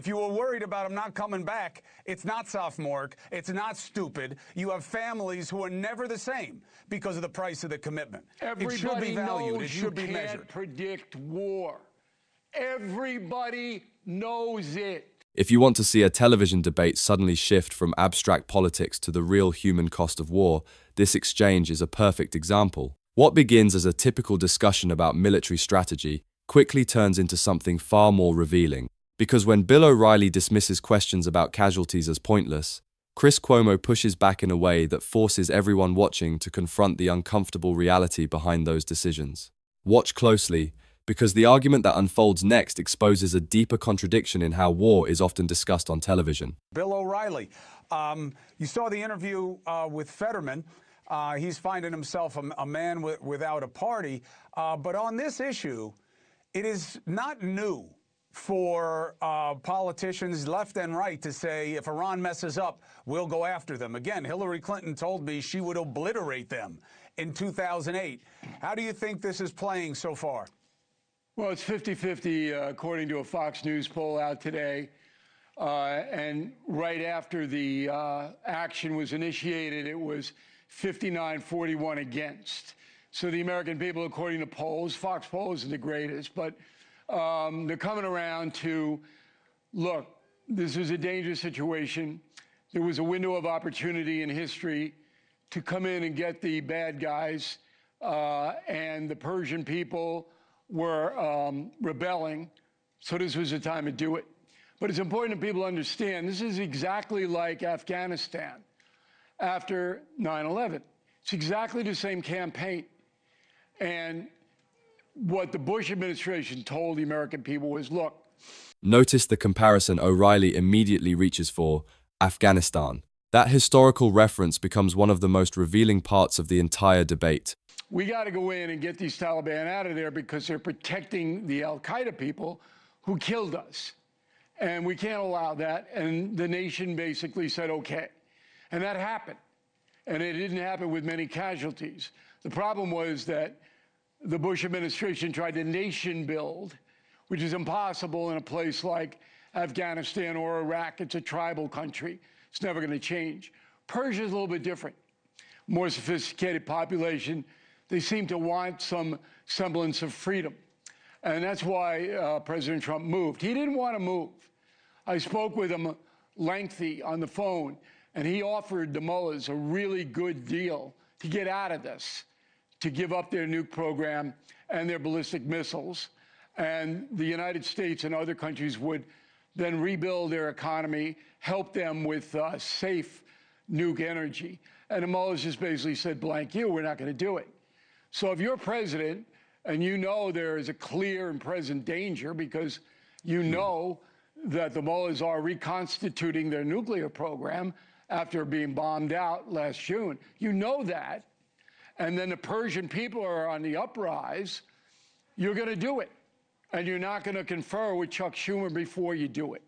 If you were worried about him not coming back, it's not sophomoric, it's not stupid. You have families who are never the same because of the price of the commitment. Everybody it should be valued, knows it should be you can't measured. predict war. Everybody knows it. If you want to see a television debate suddenly shift from abstract politics to the real human cost of war, this exchange is a perfect example. What begins as a typical discussion about military strategy quickly turns into something far more revealing. Because when Bill O'Reilly dismisses questions about casualties as pointless, Chris Cuomo pushes back in a way that forces everyone watching to confront the uncomfortable reality behind those decisions. Watch closely, because the argument that unfolds next exposes a deeper contradiction in how war is often discussed on television. Bill O'Reilly, you saw the interview with Fetterman. He's finding himself a man without a party. But on this issue, it is not new for politicians left and right to say, if Iran messes up, we'll go after them. Again, Hillary Clinton told me she would obliterate them in 2008. How do you think this is playing so far? Well, it's 50-50 according to a Fox News poll out today. And right after the action was initiated, it was 59-41 against. So the American people, according to polls, Fox poll isn't the greatest, but they're coming around to, look, this was a dangerous situation. There was a window of opportunity in history to come in and get the bad guys, and the Persian people were rebelling, so this was the time to do it. But it's important that people understand this is exactly like Afghanistan after 9/11. It's exactly the same campaign. And what the Bush administration told the American people was, look. Notice the comparison O'Reilly immediately reaches for: Afghanistan. That historical reference becomes one of the most revealing parts of the entire debate. We got to go in and get these Taliban out of there because they're protecting the al-Qaeda people who killed us. And we can't allow that. And the nation basically said, okay. And that happened. And it didn't happen with many casualties. The problem was that the Bush administration tried to nation build, which is impossible in a place like Afghanistan or Iraq. It's a tribal country. It's never going to change. Persia is a little bit different. More sophisticated population. They seem to want some semblance of freedom. And that's why President Trump moved. He didn't want to move. I spoke with him lengthy on the phone, and he offered the mullahs a really good deal to get out of this, to give up their nuke program and their ballistic missiles. And the United States and other countries would then rebuild their economy, help them with safe nuke energy. And the mullahs just basically said, blank you, we're not going to do it. So if you're president and you know there is a clear and present danger because you know that the mullahs are reconstituting their nuclear program after being bombed out last June, you know that, and then the Persian people are on the uprise, you're going to do it. And you're not going to confer with Chuck Schumer before you do it.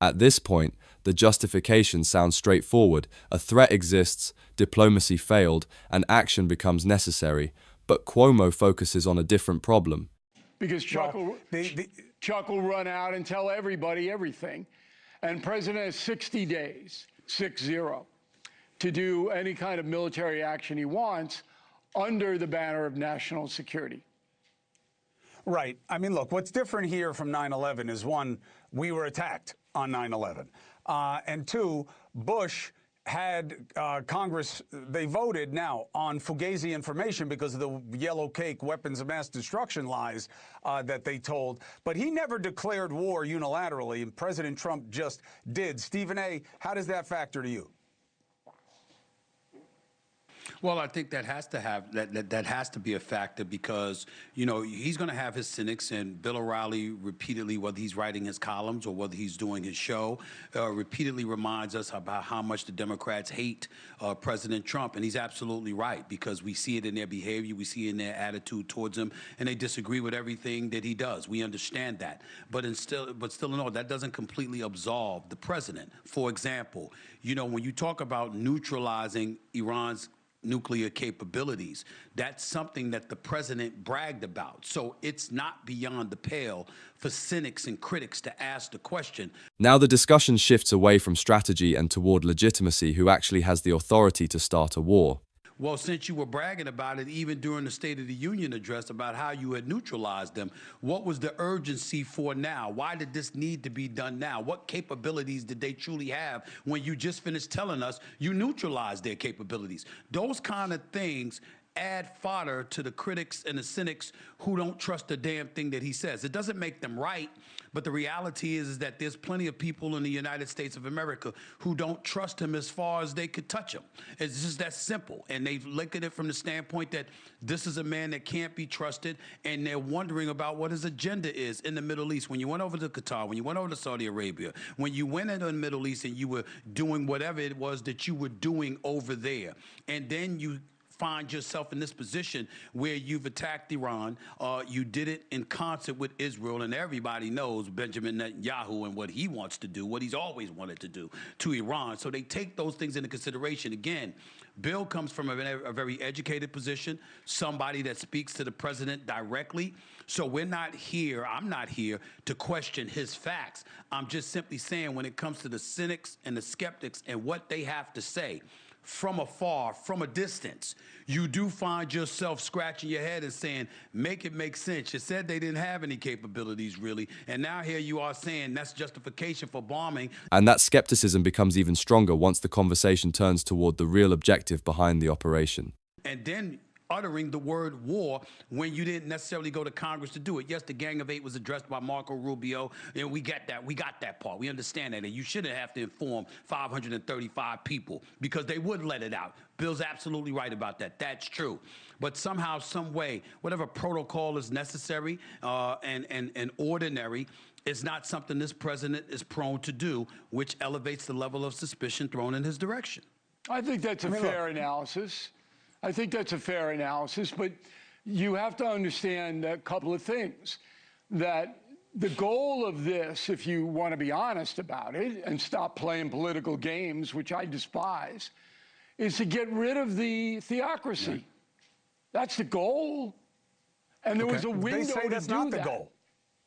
At this point, the justification sounds straightforward. A threat exists, diplomacy failed, and action becomes necessary. But Cuomo focuses on a different problem. Because Chuck will run out and tell everybody everything. And President has 60 days, 6-0, to do any kind of military action he wants under the banner of national security. Right. I mean, look, what's different here from 9/11 is, one, we were attacked on 9/11. And two, Bush had Congress, they voted now on Fugazi information because of the yellow cake weapons of mass destruction lies that they told. But he never declared war unilaterally, and President Trump just did. Stephen A., how does that factor to you? Well, I think that has to have that has to be a factor because, you know, he's going to have his cynics, and Bill O'Reilly repeatedly, whether he's writing his columns or whether he's doing his show, repeatedly reminds us about how much the Democrats hate President Trump, and he's absolutely right because we see it in their behavior, we see it in their attitude towards him, and they disagree with everything that he does. We understand that, but still in all, that doesn't completely absolve the president. For example, you know, when you talk about neutralizing Iran's nuclear capabilities. That's something that the president bragged about. So it's not beyond the pale for cynics and critics to ask the question. Now the discussion shifts away from strategy and toward legitimacy. Who actually has the authority to start a war? Well, since you were bragging about it, even during the State of the Union address, about how you had neutralized them, what was the urgency for now? Why did this need to be done now? What capabilities did they truly have when you just finished telling us you neutralized their capabilities? Those kind of things add fodder to the critics and the cynics who don't trust a damn thing that he says. It doesn't make them right, but the reality is that there's plenty of people in the United States of America who don't trust him as far as they could touch him. It's just that simple. And they look at it from the standpoint that this is a man that can't be trusted, and they're wondering about what his agenda is in the Middle East. When you went over to Qatar, when you went over to Saudi Arabia, when you went into the Middle East and you were doing whatever it was that you were doing over there, and then you find yourself in this position where you've attacked Iran. You did it in concert with Israel, and everybody knows Benjamin Netanyahu and what he wants to do, what he's always wanted to do to Iran. So they take those things into consideration. Again, Bill comes from a very educated position, somebody that speaks to the president directly. So we're not here, I'm not here to question his facts. I'm just simply saying when it comes to the cynics and the skeptics and what they have to say, from afar, from a distance, you do find yourself scratching your head and saying, make it make sense. You said they didn't have any capabilities, really, and now here you are saying that's justification for bombing. And that skepticism becomes even stronger once the conversation turns toward the real objective behind the operation. And then uttering the word war when you didn't necessarily go to Congress to do it. Yes, the Gang of Eight was addressed by Marco Rubio, and we got that part. We understand that, and you shouldn't have to inform 535 people because they would let it out. Bill's absolutely right about that. That's true. But somehow, some way, whatever protocol is necessary and ordinary, is not something this president is prone to do, which elevates the level of suspicion thrown in his direction. I think that's a fair analysis. I think that's a fair analysis, but you have to understand a couple of things. That the goal of this, if you want to be honest about it and stop playing political games, which I despise, is to get rid of the theocracy. Yeah. That's the goal. And there was a window they say that's to do not that. The goal.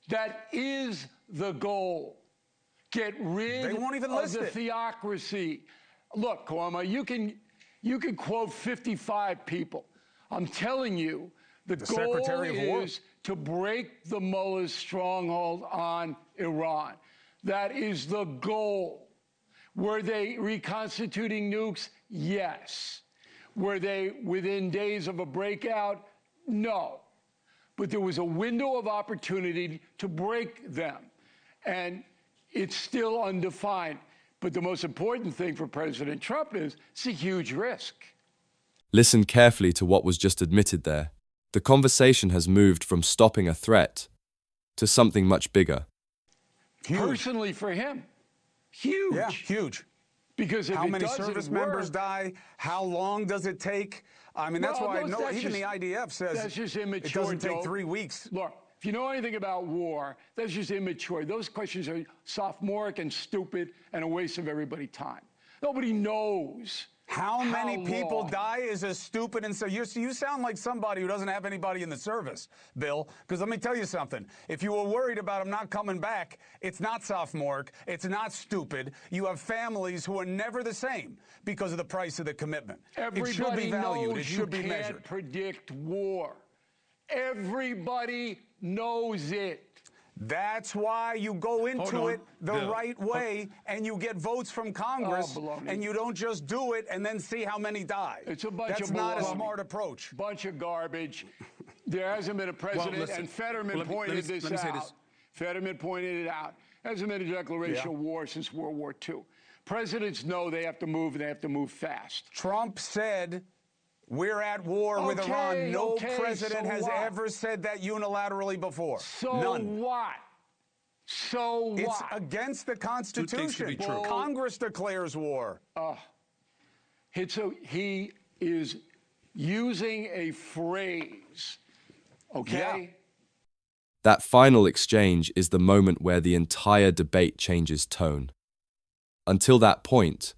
That is the goal. Get rid they won't even of list the it. theocracy. Look, Cuomo, you can quote 55 people. I'm telling you, the goal is to break the mullah's stronghold on Iran. That is the goal. Were they reconstituting nukes? Yes. Were they within days of a breakout? No. But there was a window of opportunity to break them, and it's still undefined. But the most important thing for President Trump is it's a huge risk. Listen carefully to what was just admitted there. The conversation has moved from stopping a threat to something much bigger. Huge. Personally for him, huge. Yeah, huge. Because if how many doesn't service work, members die? How long does it take? I mean, that's why I know even the IDF says that's just immature, it doesn't take 3 weeks. Look, if you know anything about war, that's just immature. Those questions are sophomoric and stupid and a waste of everybody's time. Nobody knows. How many people die is as stupid, and so you sound like somebody who doesn't have anybody in the service, Bill, because let me tell you something. If you were worried about him not coming back, it's not sophomoric, it's not stupid. You have families who are never the same because of the price of the commitment. Everybody it should be valued, knows it should be you measured. can't predict war. Everybody knows it. That's why you go into it the right way and you get votes from Congress and you don't just do it and then see how many die. It's a bunch That's of not a baloney. smart approach. Bunch of garbage. There hasn't been a president, and Fetterman pointed this out. Fetterman pointed it out. Hasn't been a declaration of war since World War II. Presidents know they have to move, and they have to move fast. Trump said we're at war with Iran. No president has ever said that unilaterally before. So None. what? So what? It's against the Constitution. Congress declares war. He is using a phrase, okay? Yeah. That final exchange is the moment where the entire debate changes tone. Until that point,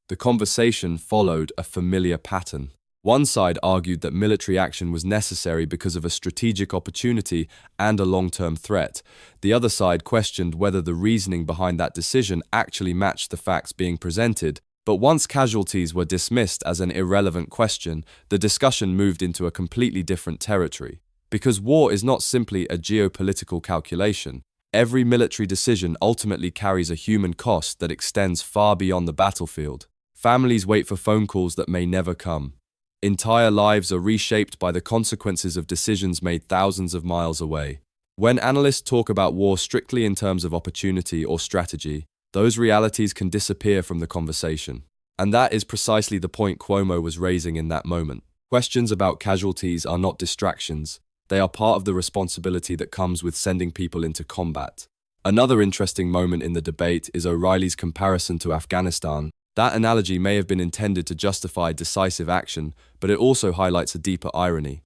the conversation followed a familiar pattern. One side argued that military action was necessary because of a strategic opportunity and a long-term threat. The other side questioned whether the reasoning behind that decision actually matched the facts being presented. But once casualties were dismissed as an irrelevant question, the discussion moved into a completely different territory. Because war is not simply a geopolitical calculation, every military decision ultimately carries a human cost that extends far beyond the battlefield. Families wait for phone calls that may never come. Entire lives are reshaped by the consequences of decisions made thousands of miles away. When analysts talk about war strictly in terms of opportunity or strategy, those realities can disappear from the conversation. And that is precisely the point Cuomo was raising in that moment. Questions about casualties are not distractions. They are part of the responsibility that comes with sending people into combat. Another interesting moment in the debate is O'Reilly's comparison to Afghanistan. That analogy may have been intended to justify decisive action, but it also highlights a deeper irony.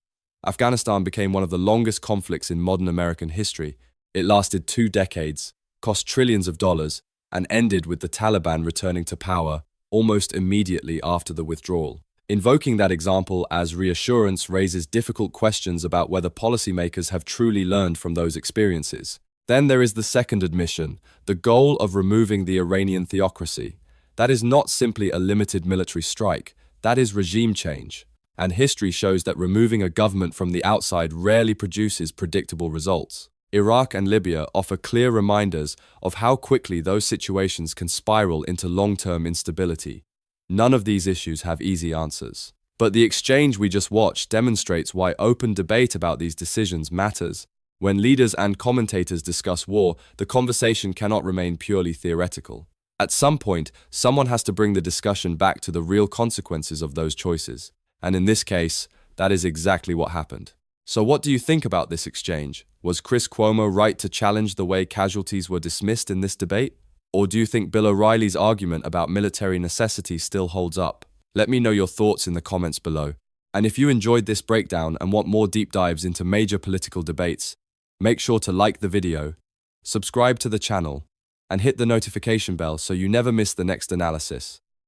Afghanistan became one of the longest conflicts in modern American history. It lasted 2 decades, cost trillions of dollars, and ended with the Taliban returning to power almost immediately after the withdrawal. Invoking that example as reassurance raises difficult questions about whether policymakers have truly learned from those experiences. Then there is the second admission, the goal of removing the Iranian theocracy. That is not simply a limited military strike, that is regime change. And history shows that removing a government from the outside rarely produces predictable results. Iraq and Libya offer clear reminders of how quickly those situations can spiral into long-term instability. None of these issues have easy answers. But the exchange we just watched demonstrates why open debate about these decisions matters. When leaders and commentators discuss war, the conversation cannot remain purely theoretical. At some point, someone has to bring the discussion back to the real consequences of those choices. And in this case, that is exactly what happened. So what do you think about this exchange? Was Chris Cuomo right to challenge the way casualties were dismissed in this debate? Or do you think Bill O'Reilly's argument about military necessity still holds up? Let me know your thoughts in the comments below. And if you enjoyed this breakdown and want more deep dives into major political debates, make sure to like the video, subscribe to the channel, and hit the notification bell so you never miss the next analysis.